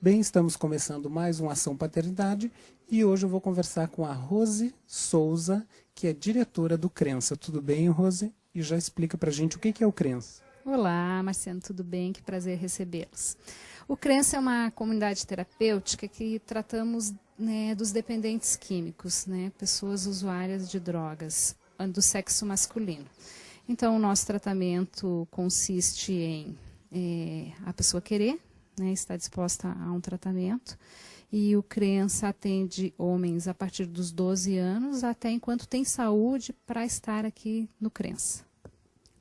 Bem, estamos começando mais uma Ação Paternidade e hoje eu vou conversar com a Rose Souza, que é diretora do Crença. Tudo bem, Rose? E já explica pra gente o que é o Crença. Olá, Marciano, tudo bem? Que prazer recebê-los. O Crença é uma comunidade terapêutica que tratamos, né, dos dependentes químicos, né, pessoas usuárias de drogas do sexo masculino. Então, o nosso tratamento consiste em a pessoa querer, né, estar disposta a um tratamento, e o Crença atende homens a partir dos 12 anos até enquanto tem saúde para estar aqui no Crença.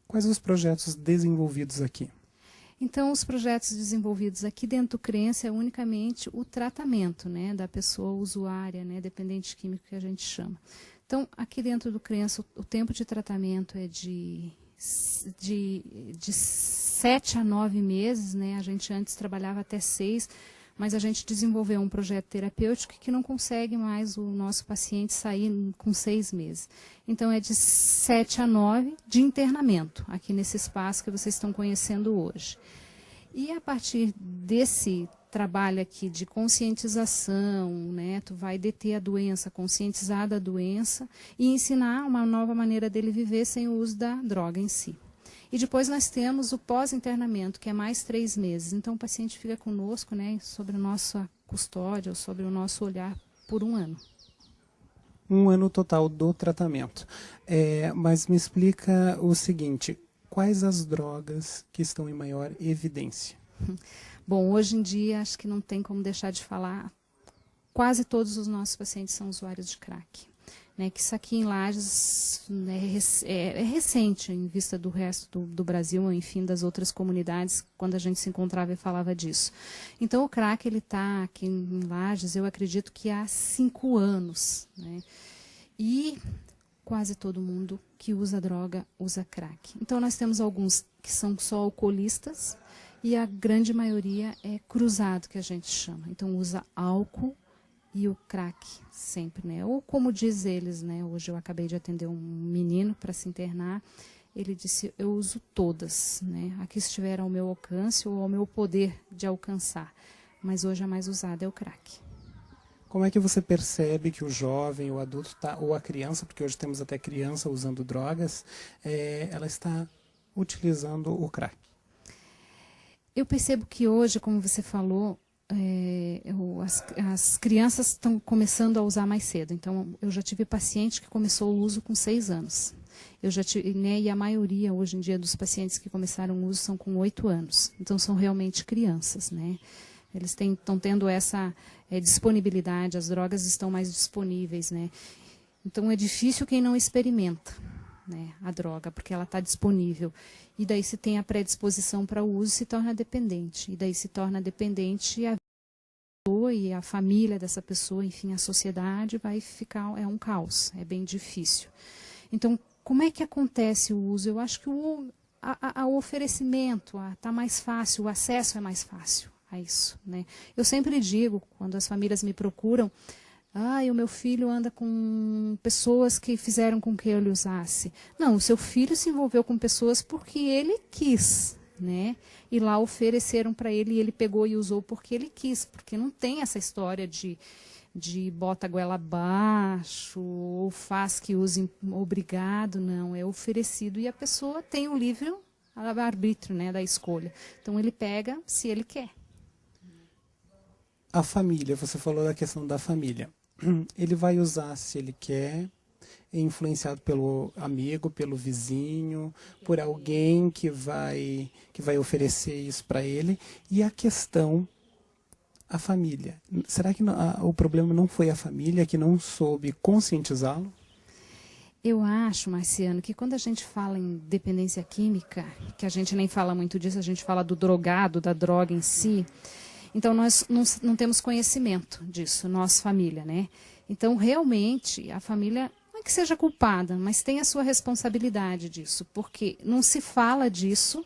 Quais os projetos desenvolvidos aqui? Então, os projetos desenvolvidos aqui dentro do Crença é unicamente o tratamento, né, da pessoa usuária, né, dependente químico que a gente chama. Então, aqui dentro do Crença, o tempo de tratamento é de 7 a 9 meses, né? A gente antes trabalhava até 6, mas a gente desenvolveu um projeto terapêutico que não consegue mais o nosso paciente sair com 6 meses. Então, é de 7 a 9 de internamento, aqui nesse espaço que vocês estão conhecendo hoje. E a partir desse trabalho aqui de conscientização, né, tu vai deter a doença, conscientizar da doença e ensinar uma nova maneira dele viver sem o uso da droga em si. E depois nós temos o pós-internamento, que é mais 3 meses. Então o paciente fica conosco, né, sobre a nossa custódia, ou sobre o nosso olhar por 1 ano. 1 ano total do tratamento. Mas me explica o seguinte, quais as drogas que estão em maior evidência? Bom, hoje em dia, acho que não tem como deixar de falar, quase todos os nossos pacientes são usuários de crack. Né, que isso aqui em Lages, né, é recente, em vista do resto do Brasil, ou enfim, das outras comunidades, quando a gente se encontrava e falava disso. Então, o crack, ele está aqui em Lages, eu acredito que há 5 anos. Né, e quase todo mundo que usa droga usa crack. Então, nós temos alguns que são só alcoolistas, e a grande maioria é cruzado, que a gente chama. Então, usa álcool e o crack sempre, né? Ou como diz eles, né? Hoje eu acabei de atender um menino para se internar. Ele disse, eu uso todas, né? A que estiver ao meu alcance ou ao meu poder de alcançar. Mas hoje a mais usada é o crack. Como é que você percebe que o jovem, o adulto, ou a criança, porque hoje temos até criança usando drogas, ela está utilizando o crack? Eu percebo que hoje, como você falou, as crianças estão começando a usar mais cedo. Então, eu já tive paciente que começou o uso com 6 anos. Eu já tive, né, e a maioria, hoje em dia, dos pacientes que começaram o uso são com 8 anos. Então, são realmente crianças, né? Eles estão tendo essa disponibilidade, as drogas estão mais disponíveis, né? Então, é difícil quem não experimenta, né, a droga, porque ela está disponível. E daí se tem a predisposição para o uso, se torna dependente. E daí se torna dependente a pessoa e a família dessa pessoa, enfim, a sociedade vai ficar, é um caos, é bem difícil. Então, como é que acontece o uso? Eu acho que o oferecimento está mais fácil, o acesso é mais fácil a isso, né? Eu sempre digo, quando as famílias me procuram, o meu filho anda com pessoas que fizeram com que ele usasse. Não, o seu filho se envolveu com pessoas porque ele quis, né? E lá ofereceram para ele e ele pegou e usou porque ele quis. Porque não tem essa história de bota a goela abaixo ou faz que use obrigado, não. É oferecido e a pessoa tem o livre arbítrio, né, da escolha. Então ele pega se ele quer. A família, você falou da questão da família. Ele vai usar se ele quer, é influenciado pelo amigo, pelo vizinho, por alguém que vai oferecer isso para ele. E a questão, a família. Será que o problema não foi a família que não soube conscientizá-lo? Eu acho, Marciano, que quando a gente fala em dependência química, que a gente nem fala muito disso, a gente fala do drogado, da droga em si. Então, nós não temos conhecimento disso, nossa família, né? Então, realmente, a família não é que seja culpada, mas tem a sua responsabilidade disso, porque não se fala disso,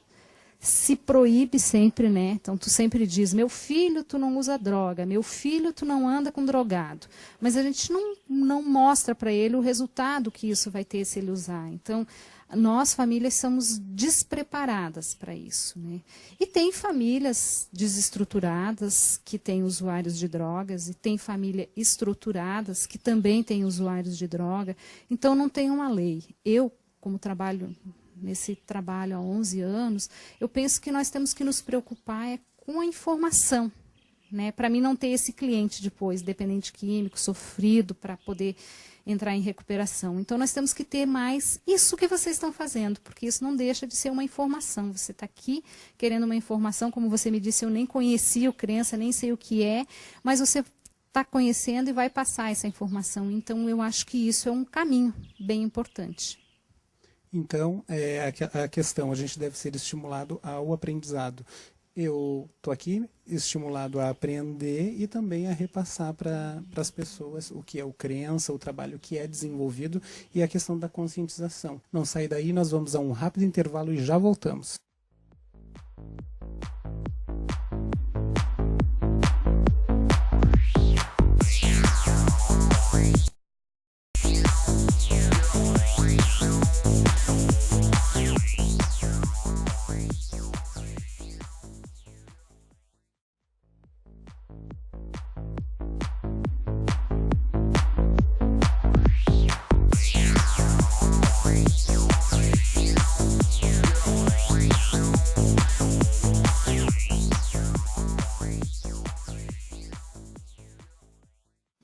se proíbe sempre, né? Então, tu sempre diz, meu filho, tu não usa droga, meu filho, tu não anda com drogado. Mas a gente não mostra para ele o resultado que isso vai ter se ele usar. Então, nós, famílias, somos despreparadas para isso, né? E tem famílias desestruturadas que têm usuários de drogas, e tem famílias estruturadas que também têm usuários de droga. Então, não tem uma lei. Eu, como trabalho nesse trabalho há 11 anos, eu penso que nós temos que nos preocupar com a informação, né? Para mim não ter esse cliente depois, dependente químico, sofrido, para poder entrar em recuperação. Então nós temos que ter mais isso que vocês estão fazendo, porque isso não deixa de ser uma informação. Você está aqui querendo uma informação, como você me disse, eu nem conhecia o crença, nem sei o que é, mas você está conhecendo e vai passar essa informação. Então eu acho que isso é um caminho bem importante. Então, a questão, a gente deve ser estimulado ao aprendizado. Eu estou aqui estimulado a aprender e também a repassar para as pessoas o que é o crença, o trabalho que é desenvolvido e a questão da conscientização. Não sai daí, nós vamos a um rápido intervalo e já voltamos.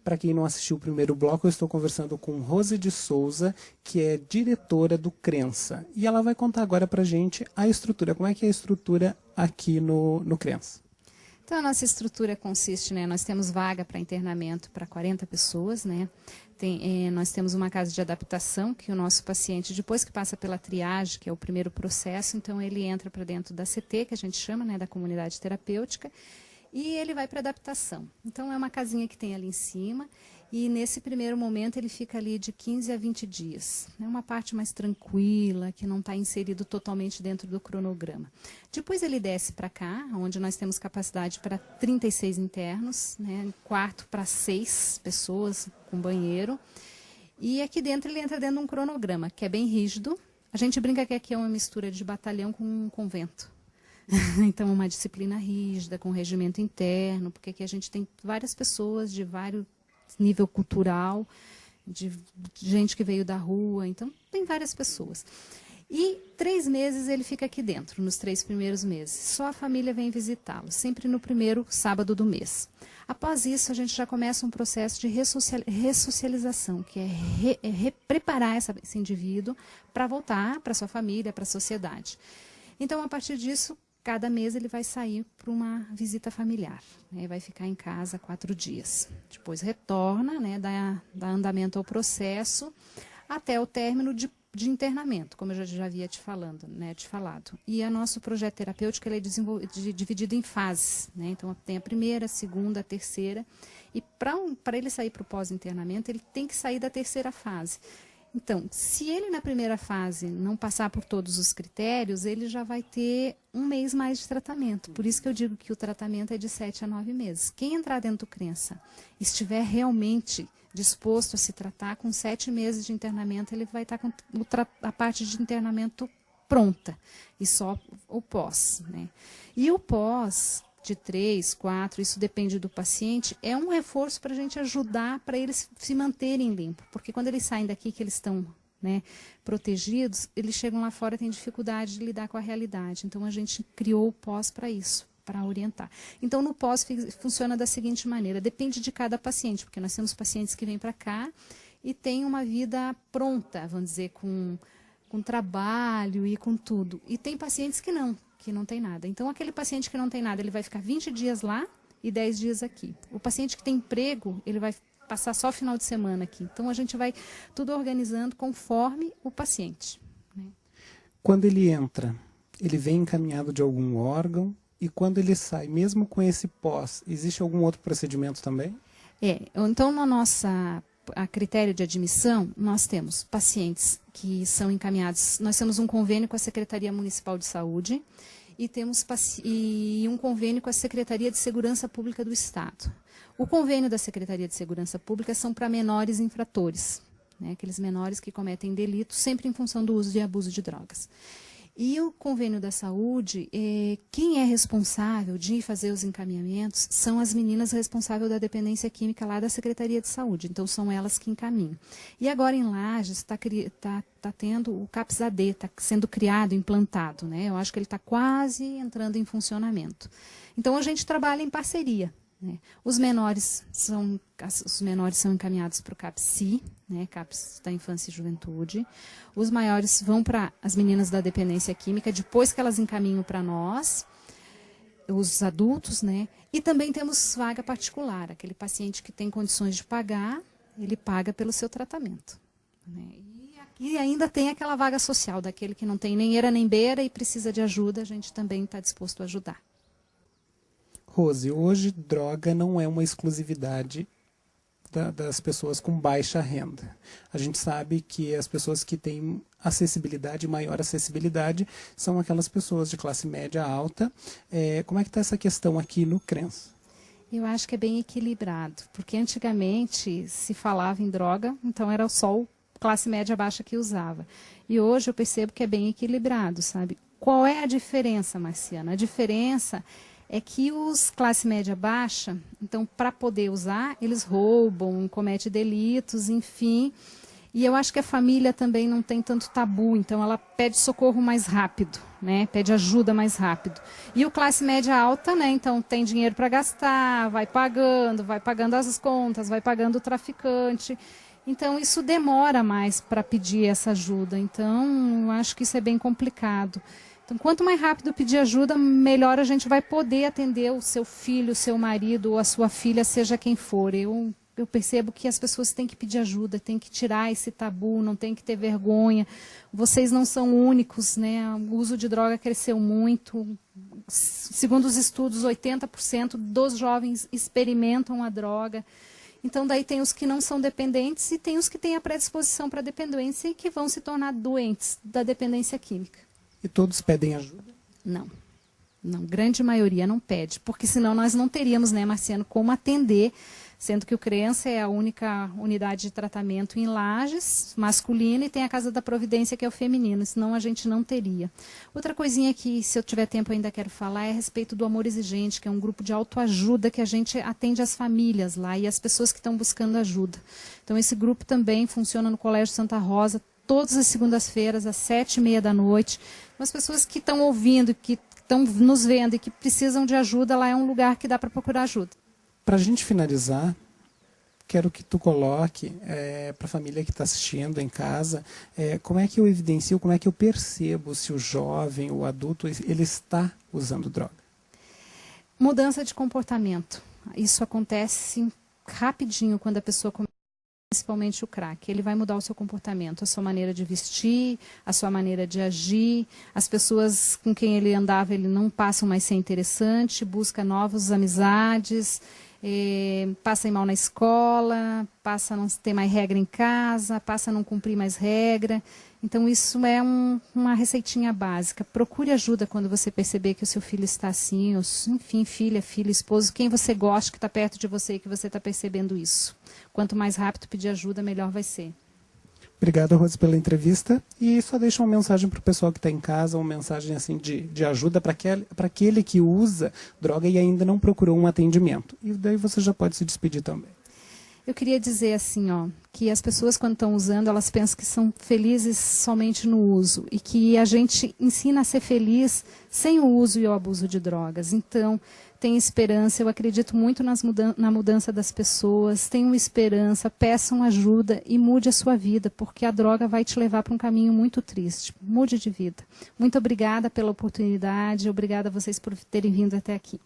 Para quem não assistiu o primeiro bloco, eu estou conversando com Rose de Souza, que é diretora do Crença. E ela vai contar agora para a gente a estrutura. Como é que é a estrutura aqui no Crença? Então, a nossa estrutura consiste, né, nós temos vaga para internamento para 40 pessoas, né? Nós temos uma casa de adaptação, que o nosso paciente, depois que passa pela triagem, que é o primeiro processo, então ele entra para dentro da CT, que a gente chama, né, da comunidade terapêutica, e ele vai para adaptação. Então, é uma casinha que tem ali em cima, e nesse primeiro momento ele fica ali de 15 a 20 dias. É uma parte mais tranquila, que não está inserido totalmente dentro do cronograma. Depois ele desce para cá, onde nós temos capacidade para 36 internos, né, quarto para 6 pessoas com banheiro. E aqui dentro ele entra dentro de um cronograma, que é bem rígido. A gente brinca que aqui é uma mistura de batalhão com um convento. Então, uma disciplina rígida, com regimento interno, porque aqui a gente tem várias pessoas de vários nível cultural, de gente que veio da rua, então tem várias pessoas. E 3 meses ele fica aqui dentro, nos 3 primeiros meses. Só a família vem visitá-lo, sempre no primeiro sábado do mês. Após isso, a gente já começa um processo de ressocialização, que é preparar esse indivíduo para voltar para sua família, para a sociedade. Então, a partir disso, cada mês ele vai sair para uma visita familiar, né? Vai ficar em casa 4 dias. Depois retorna, né, dá andamento ao processo até o término de internamento, como eu já havia te falado. E o nosso projeto terapêutico ele é dividido em fases, né? Então tem a primeira, a segunda, a terceira. E para ele sair para o pós-internamento, ele tem que sair da terceira fase. Então, se ele na primeira fase não passar por todos os critérios, ele já vai ter 1 mês mais de tratamento. Por isso que eu digo que o tratamento é de 7 a 9 meses. Quem entrar dentro do Crença, estiver realmente disposto a se tratar, com 7 meses de internamento, ele vai estar com a parte de internamento pronta. E só o pós, né? E o pós de 3, 4, isso depende do paciente, é um reforço para a gente ajudar para eles se manterem limpos. Porque quando eles saem daqui, que eles estão, né, protegidos, eles chegam lá fora e têm dificuldade de lidar com a realidade. Então, a gente criou o pós para isso, para orientar. Então, no pós funciona da seguinte maneira, depende de cada paciente, porque nós temos pacientes que vêm para cá e têm uma vida pronta, vamos dizer, com trabalho e com tudo. E tem pacientes que não tem nada. Então, aquele paciente que não tem nada, ele vai ficar 20 dias lá e 10 dias aqui. O paciente que tem emprego, ele vai passar só final de semana aqui. Então, a gente vai tudo organizando conforme o paciente, né? Quando ele entra, ele vem encaminhado de algum órgão e quando ele sai, mesmo com esse pós, existe algum outro procedimento também? Então, a critério de admissão, nós temos pacientes que são encaminhados, nós temos um convênio com a Secretaria Municipal de Saúde e um convênio com a Secretaria de Segurança Pública do Estado. O convênio da Secretaria de Segurança Pública são para menores infratores, né, aqueles menores que cometem delitos, sempre em função do uso e abuso de drogas. E o convênio da saúde, quem é responsável de fazer os encaminhamentos são as meninas responsáveis da dependência química lá da Secretaria de Saúde. Então, são elas que encaminham. E agora, em Lages, está tendo o CAPS-AD, está sendo criado, implantado, né? Eu acho que ele está quase entrando em funcionamento. Então, a gente trabalha em parceria, né? Os menores são encaminhados para o CAPS-C, né, CAPS da Infância e Juventude. Os maiores vão para as meninas da dependência química, depois que elas encaminham para nós, os adultos, né? E também temos vaga particular, aquele paciente que tem condições de pagar, ele paga pelo seu tratamento, né? E aqui ainda tem aquela vaga social, daquele que não tem nem eira nem beira e precisa de ajuda, a gente também está disposto a ajudar. Rose, hoje droga não é uma exclusividade das pessoas com baixa renda. A gente sabe que as pessoas que têm acessibilidade, maior acessibilidade, são aquelas pessoas de classe média alta. Como é que está essa questão aqui no CRENS? Eu acho que é bem equilibrado, porque antigamente se falava em droga, então era só o classe média baixa que usava. E hoje eu percebo que é bem equilibrado, sabe? Qual é a diferença, Marciana? A diferença é que os classe média baixa, então, para poder usar, eles roubam, cometem delitos, enfim. E eu acho que a família também não tem tanto tabu, então ela pede socorro mais rápido, né? Pede ajuda mais rápido. E o classe média alta, né? Então, tem dinheiro para gastar, vai pagando as contas, vai pagando o traficante. Então, isso demora mais para pedir essa ajuda. Então, eu acho que isso é bem complicado. Então, quanto mais rápido pedir ajuda, melhor a gente vai poder atender o seu filho, o seu marido ou a sua filha, seja quem for. Eu percebo que as pessoas têm que pedir ajuda, têm que tirar esse tabu, não tem que ter vergonha. Vocês não são únicos, né? O uso de droga cresceu muito. Segundo os estudos, 80% dos jovens experimentam a droga. Então, daí tem os que não são dependentes e tem os que têm a predisposição para a dependência e que vão se tornar doentes da dependência química. E todos pedem ajuda? Não, grande maioria não pede, porque senão nós não teríamos, né, Marciano, como atender, sendo que o CRENS é a única unidade de tratamento em Lages, masculina, e tem a Casa da Providência, que é o feminino, senão a gente não teria. Outra coisinha que, se eu tiver tempo, eu ainda quero falar é a respeito do Amor Exigente, que é um grupo de autoajuda que a gente atende as famílias lá e as pessoas que estão buscando ajuda. Então, esse grupo também funciona no Colégio Santa Rosa, todas as segundas-feiras, às 7h30 da noite. As pessoas que estão ouvindo, que estão nos vendo e que precisam de ajuda, lá é um lugar que dá para procurar ajuda. Para a gente finalizar, quero que tu coloque para a família que está assistindo em casa, como é que eu evidencio, como é que eu percebo se o jovem, o adulto, ele está usando droga? Mudança de comportamento. Isso acontece rapidinho quando a pessoa começa. Principalmente o crack, ele vai mudar o seu comportamento, a sua maneira de vestir, a sua maneira de agir, as pessoas com quem ele andava, ele não passam mais a ser interessante, busca novas amizades, passa a ir mal na escola, passa a não ter mais regra em casa, passa a não cumprir mais regra. Então, isso é uma receitinha básica. Procure ajuda quando você perceber que o seu filho está assim, ou, enfim, filha, filho, esposo, quem você gosta, que está perto de você e que você está percebendo isso. Quanto mais rápido pedir ajuda, melhor vai ser. Obrigado, Rose, pela entrevista. E só deixa uma mensagem para o pessoal que está em casa, uma mensagem assim de ajuda para aquele que usa droga e ainda não procurou um atendimento. E daí você já pode se despedir também. Eu queria dizer assim, que as pessoas quando estão usando, elas pensam que são felizes somente no uso e que a gente ensina a ser feliz sem o uso e o abuso de drogas. Então, tenham esperança, eu acredito muito na mudança das pessoas, tenham esperança, peçam ajuda e mude a sua vida, porque a droga vai te levar para um caminho muito triste. Mude de vida. Muito obrigada pela oportunidade, obrigada a vocês por terem vindo até aqui.